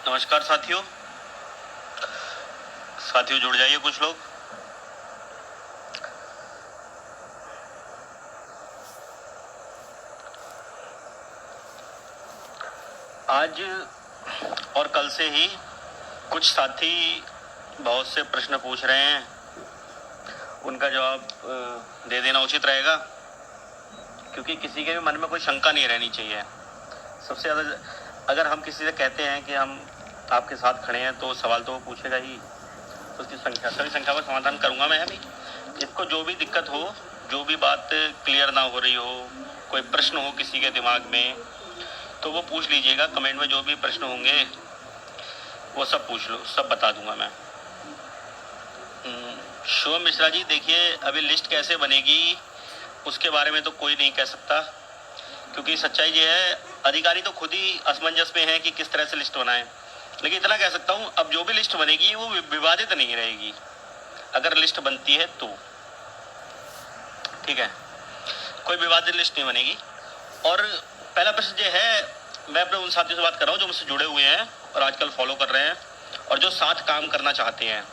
नमस्कार साथियों। जुड़ जाइए कुछ लोग। आज और कल से ही कुछ साथी बहुत से प्रश्न पूछ रहे हैं, उनका जवाब दे देना उचित रहेगा, क्योंकि किसी के भी मन में कोई शंका नहीं रहनी चाहिए। सबसे ज़्यादा अगर हम किसी से कहते हैं कि हम आपके साथ खड़े हैं तो सवाल तो वो पूछेगा ही, तो उसकी सभी संख्या का समाधान करूंगा मैं अभी। इसको जो भी दिक्कत हो, जो भी बात क्लियर ना हो रही हो, कोई प्रश्न हो किसी के दिमाग में, तो वो पूछ लीजिएगा। कमेंट में जो भी प्रश्न होंगे वो सब पूछ लो, सब बता दूंगा मैं। शुभम मिश्रा जी, देखिए अभी लिस्ट कैसे बनेगी उसके बारे में तो कोई नहीं कह सकता, क्योंकि सच्चाई ये है, अधिकारी तो खुद ही असमंजस में है कि किस तरह से लिस्ट बनाए। लेकिन इतना कह सकता हूँ, अब जो भी लिस्ट बनेगी वो विवादित नहीं रहेगी, अगर लिस्ट बनती है तो। ठीक है, कोई विवादित लिस्ट नहीं बनेगी। और पहला प्रश्न ये है, मैं अपने उन साथियों से बात कर रहा हूँ जो मुझसे जुड़े हुए हैं और आजकल फॉलो कर रहे हैं और जो साथ काम करना चाहते हैं,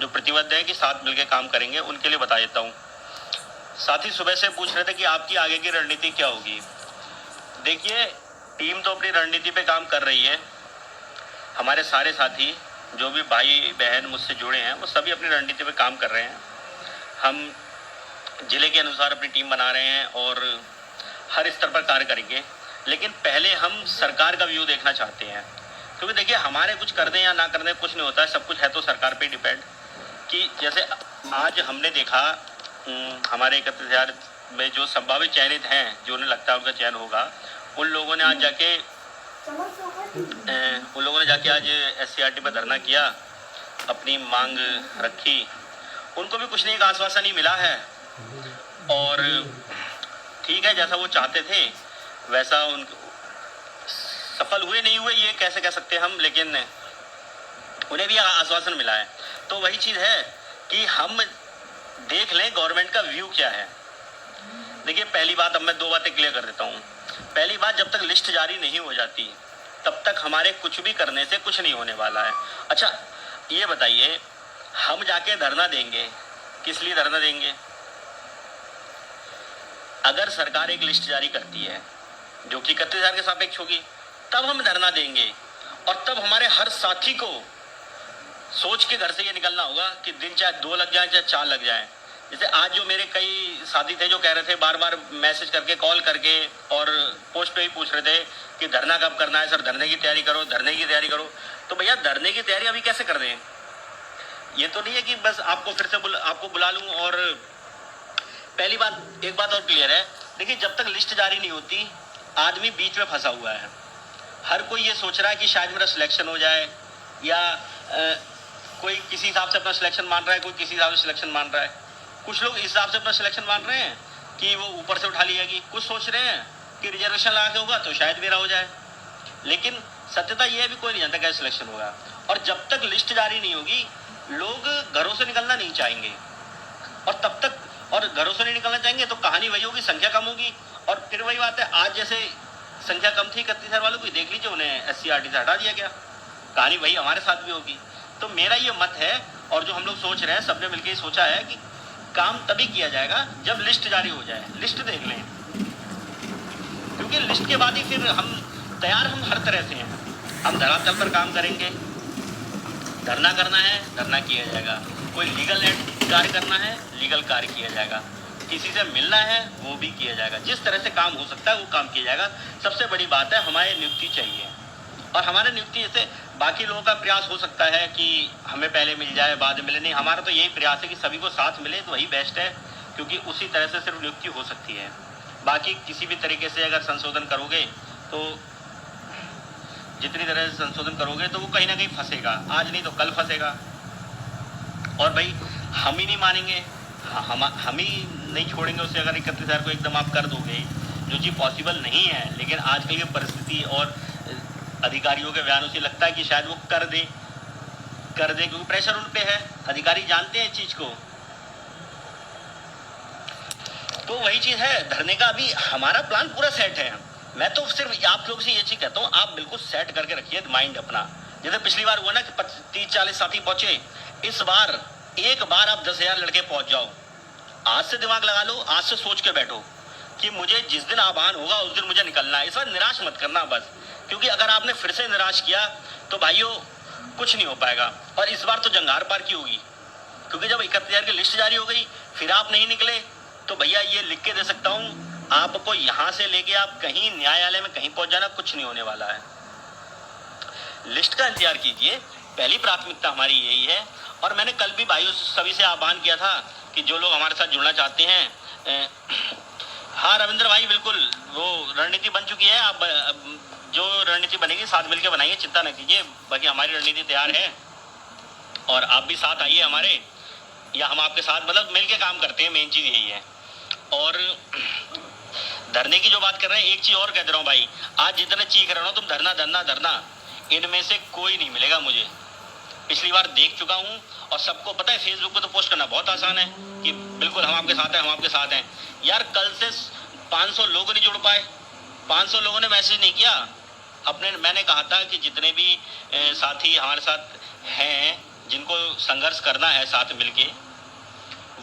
जो प्रतिबद्ध है कि साथ मिलकर काम करेंगे, उनके लिए बता देता हूँ। साथी सुबह से पूछ रहे थे कि आपकी आगे की रणनीति क्या होगी। देखिए, टीम तो अपनी रणनीति पे काम कर रही है। हमारे सारे साथी जो भी भाई बहन मुझसे जुड़े हैं वो सभी अपनी रणनीति पे काम कर रहे हैं। हम जिले के अनुसार अपनी टीम बना रहे हैं और हर स्तर पर कार्य करेंगे। लेकिन पहले हम सरकार का व्यू देखना चाहते हैं, क्योंकि देखिए हमारे कुछ कर दें या ना कर दें कुछ नहीं होता है, सब कुछ है तो सरकार पे डिपेंड। कि जैसे आज हमने देखा, हमारे 31,000 में जो संभावित चयनित हैं, जो उन्हें लगता है उनका चयन होगा, उन लोगों ने आज जाके आज SCRT पर धरना किया, अपनी मांग रखी। उनको भी कुछ नहीं, एक आश्वासन ही मिला है। और ठीक है, जैसा वो चाहते थे वैसा उन सफल हुए नहीं हुए ये कैसे कह सकते हम, लेकिन उन्हें भी आश्वासन मिला है। तो वही चीज़ है कि हम देख लें गवर्नमेंट का व्यू क्या है। देखिए, पहली बात, अब मैं दो बातें क्लियर कर देता हूँ। पहली बात, जब तक लिस्ट जारी नहीं हो जाती तब तक हमारे कुछ भी करने से कुछ नहीं होने वाला है। अच्छा ये बताइए, हम जाके धरना देंगे, किस लिए धरना देंगे? अगर सरकार एक लिस्ट जारी करती है जो कि 31,000 के सापेक्ष होगी, तब हम धरना देंगे। और तब हमारे हर साथी को सोच के घर से ये निकलना होगा कि दिन चाहे 2 लग जाए चाहे 4 लग जाए। जैसे आज जो मेरे कई साथी थे जो कह रहे थे, बार बार मैसेज करके, कॉल करके और पोस्ट पे ही पूछ रहे थे कि धरना कब करना है सर, धरने की तैयारी करो, धरने की तैयारी करो। तो भैया, धरने की तैयारी अभी कैसे कर दें? ये तो नहीं है कि बस आपको फिर से आपको बुला लूँ। और पहली बात, एक बात और क्लियर है, देखिए जब तक लिस्ट जारी नहीं होती आदमी बीच में फंसा हुआ है। हर कोई ये सोच रहा है कि शायद मेरा सिलेक्शन हो जाए, या कोई किसी हिसाब से अपना सिलेक्शन मान रहा है, कोई किसी हिसाब से सिलेक्शन मान रहा है। कुछ लोग इस हिसाब से अपना सिलेक्शन मान रहे हैं कि वो ऊपर से उठा लिएगी, कुछ सोच रहे हैं कि रिजर्वेशन लगा के होगा तो शायद मेरा हो जाए। लेकिन सत्यता ये है, भी कोई नहीं जानता कैसे सिलेक्शन होगा। और जब तक लिस्ट जारी नहीं होगी लोग घरों से निकलना नहीं चाहेंगे, और तब तक, और घरों से नहीं निकलना चाहेंगे तो कहानी वही होगी, संख्या कम होगी। और फिर वही बात है, आज जैसे संख्या कम थी 31,000 वालों की, देख लीजिए उन्हें SCRT से हटा दिया गया, कहानी वही हमारे साथ भी होगी। तो मेरा ये मत है, और जो हम लोग सोच रहे हैं, सबने मिलकर ही सोचा है कि काम तभी किया जाएगा जब लिस्ट जारी हो जाए। लिस्ट देख लें, क्योंकि लिस्ट के बाद ही फिर हम तैयार, हम हर तरह से हैं। हम धरातल पर काम करेंगे, धरना करना है धरना किया जाएगा, कोई लीगल कार्य करना है लीगल कार्य किया जाएगा, किसी से मिलना है वो भी किया जाएगा। जिस तरह से काम हो सकता है वो काम किया जाएगा। सबसे बड़ी बात है, हमारे नियुक्ति चाहिए। और हमारे नियुक्ति, जैसे बाकी लोगों का प्रयास हो सकता है कि हमें पहले मिल जाए बाद में मिले, नहीं, हमारा तो यही प्रयास है कि सभी को साथ मिले तो वही बेस्ट है, क्योंकि उसी तरह से सिर्फ नियुक्ति हो सकती है। बाकी किसी भी तरीके से अगर संशोधन करोगे तो, जितनी तरह से संशोधन करोगे तो वो कहीं ना कहीं फंसेगा, आज नहीं तो कल फंसेगा। और भाई हम ही नहीं मानेंगे, हम ही नहीं छोड़ेंगे उसे। अगर 31,000 को एकदम आप कर दोगे, जो चीज़ पॉसिबल नहीं है, लेकिन आजकल की परिस्थिति और अधिकारियों के बयानों से लगता है कि शायद वो कर दे, क्योंकि प्रेशर उन पे है, अधिकारी जानते हैं इस चीज़ को। तो वही चीज़ है, धरने का अभी हमारा प्लान पूरा सेट है। मैं तो सिर्फ आप लोग से ये चीज़ कहता हूँ, आप बिल्कुल सेट करके रखिए माइंड अपना जैसे पिछली बार हुआ ना कि 30-40 साथी पहुंचे, इस बार एक बार आप 10,000 लड़के पहुंच जाओ। आज से दिमाग लगा लो, आज से सोच के बैठो कि मुझे जिस दिन आह्वान होगा उस दिन मुझे निकलना है। इस बार निराश मत करना बस, क्योंकि अगर आपने फिर से निराश किया तो भाइयों कुछ नहीं हो पाएगा। और इस बार तो जंगार पार की होगी, क्योंकि जब 31,000 की लिस्ट जारी हो गई फिर आप नहीं निकले तो भैया ये लिख के दे सकता हूँ, आपको यहाँ से लेके आप कहीं न्यायालय में कहीं पहुंच जाना, कुछ नहीं होने वाला है। लिस्ट का इंतजार कीजिए, पहली प्राथमिकता हमारी यही है। और मैंने कल भी भाइयों सभी से आह्वान किया था कि जो लोग हमारे साथ जुड़ना चाहते हैं, हाँ रविंद्र भाई बिल्कुल, वो रणनीति बन चुकी है। आप जो रणनीति बनेगी साथ मिलकर बनाएंगे, चिंता न कीजिए। बाकी हमारी रणनीति तैयार है और आप भी साथ आइए हमारे, या हम आपके साथ मतलब मिल के काम करते हैं, मेन चीज़ यही है। और धरने की जो बात कर रहे हैं, एक चीज़ और कह दे रहा हूँ भाई, आज जितने चीख रहे हो तुम धरना धरना धरना, इनमें से कोई नहीं मिलेगा मुझे। पिछली बार देख चुका हूँ और सबको पता है, फेसबुक पे तो पोस्ट करना बहुत आसान है कि बिल्कुल हम आपके साथ हैं, हम आपके साथ हैं। यार कल से 500 लोग नहीं जुड़ पाए, 500 लोगों ने मैसेज नहीं किया अपने। मैंने कहा था कि जितने भी साथी हमारे साथ हैं, जिनको संघर्ष करना है साथ मिलके,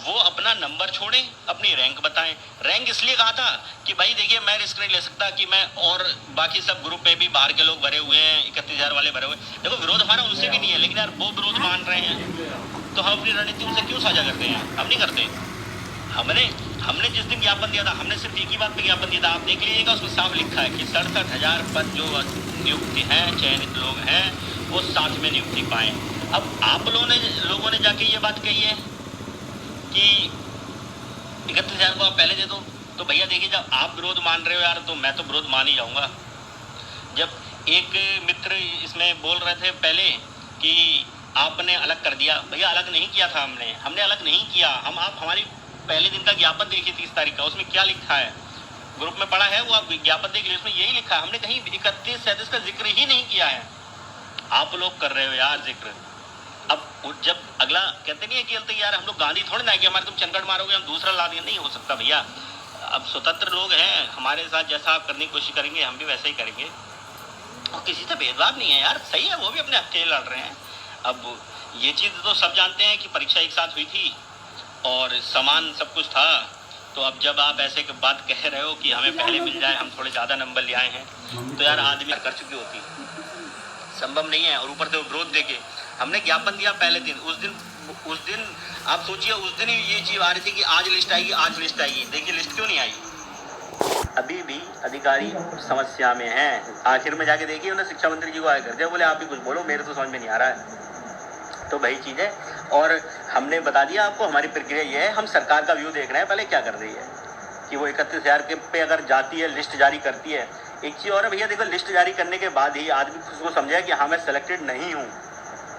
वो अपना नंबर छोड़ें, अपनी रैंक बताएं। रैंक इसलिए कहा था कि भाई देखिए मैं रिस्क नहीं ले सकता कि मैं, और बाकी सब ग्रुप में भी बाहर के लोग भरे हुए हैं, 31,000 वाले भरे हुए। देखो विरोध हमारा उनसे भी नहीं है, लेकिन यार वो विरोध मान रहे हैं तो हम अपनी रणनीति उनसे क्यों साझा करते हैं? हम नहीं करते। हमने जिस दिन ज्ञापन दिया था, हमने सिर्फ एक ही बात पे ज्ञापन दिया था, आप देख लीजिएगा उसमें साफ लिखा है कि 67,000 पद जो नियुक्ति हैं, चयनित लोग हैं, वो साथ में नियुक्ति पाएँ। अब आप लोगों ने जाके ये बात कही है कि 31,000 को आप पहले दे दो, तो भैया देखिए जब आप विरोध मान रहे हो यार, तो मैं तो विरोध मान ही जाऊंगा। जब एक मित्र इसमें बोल रहे थे पहले कि आपने अलग कर दिया, भैया अलग नहीं किया था हमने अलग नहीं किया। आप हमारी पहले दिन का ज्ञापन देखिए 30 तारीख का, उसमें क्या लिखा है, ग्रुप में पड़ा है वो, आप ज्ञापन देख लीजिए, उसमें यही लिखा है। हमने कहीं 31-37 का जिक्र ही नहीं किया है। आप लोग कर रहे हो यार जिक्र। अब जब अगला कहते नहीं है कि यार हम लोग गांधी थोड़ी ना कि हमारे तुम चंगड़ मारोगे हम दूसरा ला देंगे, नहीं हो सकता भैया। अब स्वतंत्र लोग हैं, हमारे साथ जैसा आप करने की कोशिश करेंगे हम भी वैसे ही करेंगे, और किसी से भेदभाव नहीं है यार, सही है, वो भी अपने हक के लड़ रहे हैं। अब ये चीज़ तो सब जानते हैं कि परीक्षा एक साथ हुई थी और समान सब कुछ था, तो अब जब आप ऐसे बात कह रहे हो कि हमें पहले मिल जाए, हम थोड़े ज़्यादा नंबर ले आए हैं, तो यार आदमी कर चुकी होती, संभव नहीं है। और ऊपर से विरोध देके हमने ज्ञापन दिया पहले दिन, उस दिन आप सोचिए, उस दिन ही ये चीज़ आ रही थी कि आज लिस्ट आएगी, आज लिस्ट आएगी। देखिए लिस्ट क्यों नहीं आई, अभी भी अधिकारी समस्या में हैं। आखिर में जाके देखिए उन्हें शिक्षा मंत्री जी को आए करते बोले आप भी कुछ बोलो, मेरे तो समझ में नहीं आ रहा है। तो वही चीज़ है, और हमने बता दिया आपको हमारी प्रक्रिया ये है, हम सरकार का व्यू देख रहे हैं पहले क्या कर रही है, कि वो 31,000 के पे अगर जाती है, लिस्ट जारी करती है। एक चीज़ और है भैया, देखो लिस्ट जारी करने के बाद ही आदमी खुद को समझे कि हाँ मैं सिलेक्टेड नहीं हूँ,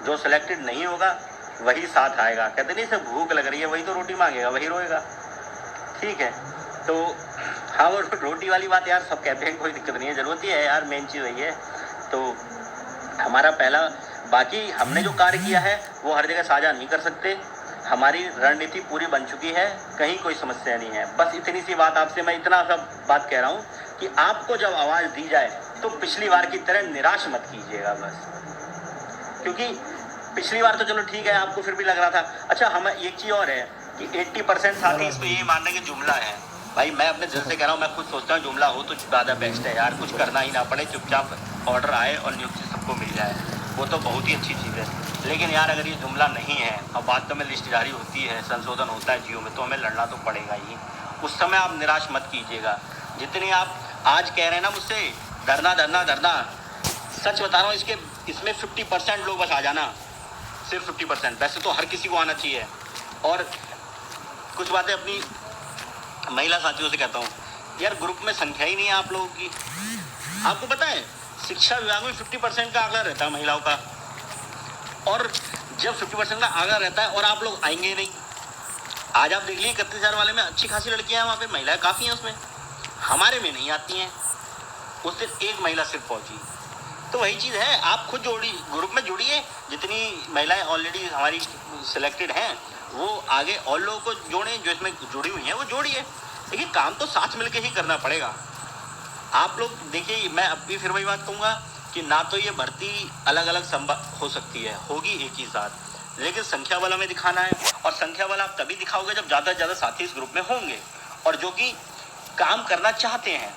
जो सिलेक्टेड नहीं होगा वही साथ आएगा। कहते नहीं सब भूख लग रही है, वही तो रोटी मांगेगा, वही रोएगा, ठीक है। तो हाँ वो रोटी वाली बात यार सब कहते हैं, कोई दिक्कत नहीं है, ज़रूरत ही है यार, मेन चीज़ वही है। तो हमारा पहला, बाकी हमने जो कार्य किया है वो हर जगह साझा नहीं कर सकते, हमारी रणनीति पूरी बन चुकी है, कहीं कोई समस्या नहीं है। बस इतनी सी बात आपसे मैं इतना सब बात कह रहा हूँ कि आपको जब आवाज़ दी जाए तो पिछली बार की तरह निराश मत कीजिएगा बस, क्योंकि पिछली बार तो चलो ठीक है आपको फिर भी लग रहा था। अच्छा हम एक चीज़ और है कि 80% साथी इस पर ये मान रहे कि जुमला है। भाई मैं अपने दिल से कह रहा हूँ, मैं खुद सोचता हूँ जुमला हो तो ज़्यादा बेस्ट है यार, कुछ करना ही ना पड़े, चुपचाप ऑर्डर आए और नियुक्ति सबको मिल जाए, वो तो बहुत ही अच्छी चीज़ है। लेकिन यार अगर ये जुमला नहीं है, अब बाद में लिस्ट जारी होती है, संशोधन होता है जियो में, तो हमें लड़ना तो पड़ेगा ही। उस समय आप निराश मत कीजिएगा। जितने आप आज कह रहे हैं ना मुझसे धरना धरना धरना, सच बता रहा हूँ, इसमें 50% लोग बस आ जाना, सिर्फ 50%। वैसे तो हर किसी को आना चाहिए। और कुछ बातें अपनी महिला साथियों से कहता हूँ, यार ग्रुप में संख्या ही नहीं है आप लोगों की। आपको पता है शिक्षा विभाग में 50% का आंकड़ा रहता है महिलाओं का, और जब 50% का आंकड़ा रहता है और आप लोग आएंगे नहीं। आज आप देख लीजिए 31,000 वाले में अच्छी खासी लड़कियां हैं, वहाँ पे महिलाएं काफ़ी हैं उसमें, हमारे में नहीं आती हैं। उस दिन एक महिला सिर्फ पहुँची। तो वही चीज़ है, आप खुद ग्रुप में जुड़िए, जितनी महिलाएं ऑलरेडी हमारी सिलेक्टेड हैं वो आगे और लोगों को जोड़ें, जो इसमें जुड़ी हुई हैं वो जोड़िए। देखिए काम तो साथ मिलकर ही करना पड़ेगा। आप लोग देखिए, मैं अब भी फिर वही बात कहूँगा कि ना तो ये भर्ती अलग अलग संभव हो सकती है, होगी एक ही साथ, लेकिन संख्या बल हमें दिखाना है। और संख्या बल आप तभी दिखाओगे जब ज़्यादा से ज़्यादा साथी इस ग्रुप में होंगे और जो कि काम करना चाहते हैं।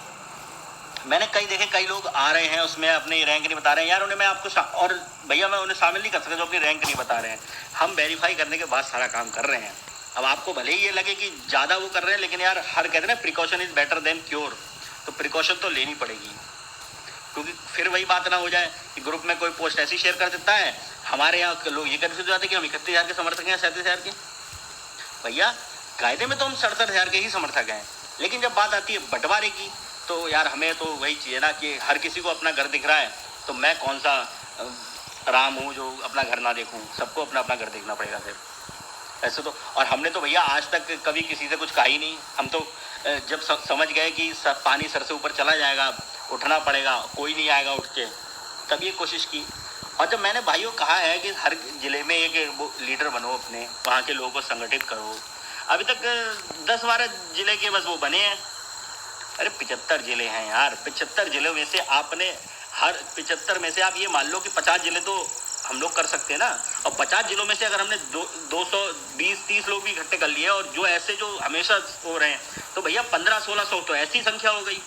मैंने कई देखे, कई लोग आ रहे हैं उसमें अपनी रैंक नहीं बता रहे हैं, यार उन्हें मैं आपको और भैया मैं उन्हें शामिल नहीं कर सकता जो अपनी रैंक नहीं बता रहे हैं। हम वेरीफाई करने के बाद सारा काम कर रहे हैं। अब आपको भले ही ये लगे कि ज़्यादा वो कर रहे हैं, लेकिन यार हर कहते हैं ना precaution is better than cure, तो प्रिकॉशन तो लेनी पड़ेगी, क्योंकि फिर वही बात ना हो जाए कि ग्रुप में कोई पोस्ट ऐसी शेयर कर देता है, हमारे यहाँ लोग ये कंफ्यूज हो जाते हैं कि हम 31,000 के समर्थक हैं, 37,000 के। भैया कायदे में तो हम 67,000 के ही समर्थक हैं, लेकिन जब बात आती है बंटवारे की तो यार हमें तो वही चाहिए ना कि हर किसी को अपना घर दिख रहा है, तो मैं कौन सा राम हूँ जो अपना घर ना देखूँ, सबको अपना अपना घर देखना पड़ेगा फिर ऐसे तो। और हमने तो भैया आज तक कभी किसी से कुछ कहा ही नहीं, हम तो जब समझ गए कि पानी सर से ऊपर चला जाएगा, उठना पड़ेगा, कोई नहीं आएगा उठ के, तब ये कोशिश की। और जब मैंने भाइयों कहा है कि हर ज़िले में एक वो लीडर बनो, अपने वहाँ के लोगों को संगठित करो, अभी तक 10-12 ज़िले के बस वो बने हैं। अरे 75 ज़िले हैं यार, 75 ज़िलों में से आपने हर 75 में से आप ये मान लो कि 50 ज़िले तो हम लोग कर सकते हैं ना, और 50 ज़िलों में से अगर हमने 220-30 लोग भी इकट्ठे कर लिए और जो ऐसे जो हमेशा हो रहे हैं, तो भैया 1500-1600 तो ऐसी संख्या हो गई।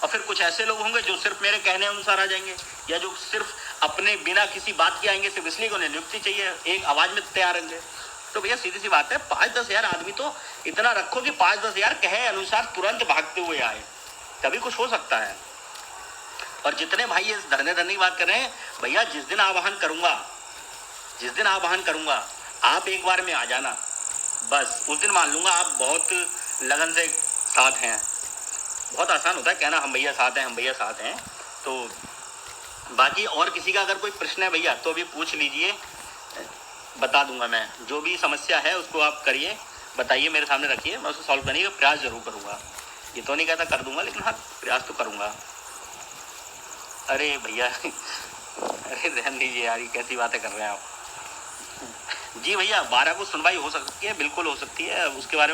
और फिर कुछ ऐसे लोग होंगे जो सिर्फ मेरे कहने अनुसार आ जाएंगे, या जो सिर्फ अपने बिना किसी बात के आएंगे, सिर्फ इसलिए उन्हें नियुक्ति चाहिए, एक आवाज़ में तैयार रहेंगे। तो भैया सीधी सी बात है, 5-10 हज़ार आदमी तो इतना रखो कि 5-10 हज़ार कहे अनुसार तुरंत भागते हुए आए, तभी कुछ हो सकता है। और जितने भाई इस धरने की बात कर रहे हैं, भैया जिस दिन आवाहन करूंगा आप एक बार में आ जाना, बस उस दिन मान लूंगा आप बहुत लगन से साथ हैं। बहुत आसान होता है कहना हम भैया साथ हैं। तो बाकी और किसी का अगर कोई प्रश्न है भैया तो अभी पूछ लीजिए, बता दूंगा मैं। जो भी समस्या है उसको आप करिए, बताइए, मेरे सामने रखिए, मैं उसको सॉल्व करने का प्रयास जरूर करूँगा। ये तो नहीं कहता कर दूंगा, लेकिन हाँ प्रयास तो करूँगा। अरे भैया अरे रहने दीजिए यार, ये कैसी बातें कर रहे हैं आप। जी भैया 12 को सुनवाई हो सकती है, बिल्कुल हो सकती है, उसके बारे में